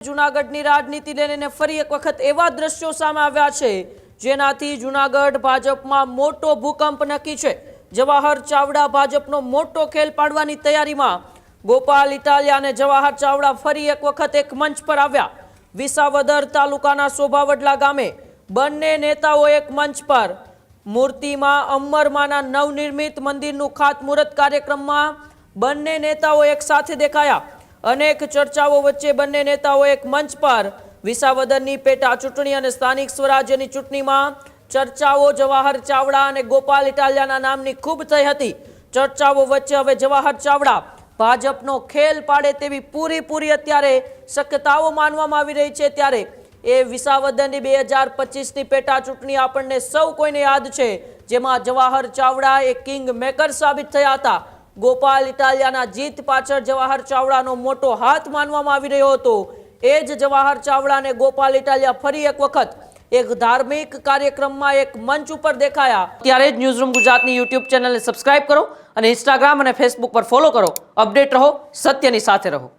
જૂનાગઢની રાજનીતિ લઈને ફરી એક વખત એવા દ્રશ્યો સામે આવ્યા છે જેનાથી જૂનાગઢ ભાજપમાં મોટો ભૂકંપ નક્કી છે। જવાહર ચાવડા ભાજપનો મોટો ખેલ પાડવાની તૈયારીમાં। ગોપાલ ઇટાલિયા અને જવાહર ચાવડા ફરી એક વખત એક મંચ પર આવ્યા। વિસાવદર તાલુકાના શોભાવડલા ગામે બંને નેતાઓ એક મંચ પર મૂર્તિમાં અંબરમાના નવનિર્મિત મંદિરનું ખાતમુહૂર્ત કાર્યક્રમમાં બંને નેતાઓ એક સાથે દેખાયા। अनेक चर्चाओं वच्चे बंने नेताओं एक मंच पर विसावदरनी पेटा चूंटणी और स्थानिक स्वराज्यनी चूंटणी में चर्चाओं जवाहर चावड़ा और गोपाल इटालियाना नामनी खूब थई हती। चर्चाओं वच्चे हवे जवाहर चावड़ा भाजपनो खेल पाड़े तेवी पूरी अत्यारे शक्यताओं मानवामां आवी रही छे। त्यारे ए विसावदरनी 2025 नी पेटा चूंटणी आपणे सौ कोईने याद छे, जेमां जवाहर चावड़ा एक किंग मेकर साबित थया हता। गोपाल इटालियाना जीत पाछळ जवाहर चावड़ानो मोटो हाथ मानवामां आवी रह्यो हतो। ए ज जवाहर चावड़ा ने गोपाल इटालिया फरी एक वखत एक धार्मिक कार्यक्रममां एक मंच पर देखाया। त्यारे ज न्यूज़रूम गुजरातनी यूट्यूब चेनल ने सब्सक्राइब करो और इंस्टाग्राम और फेसबुक पर फॉलो करो। अपडेट रहो, सत्यनी साथे रहो।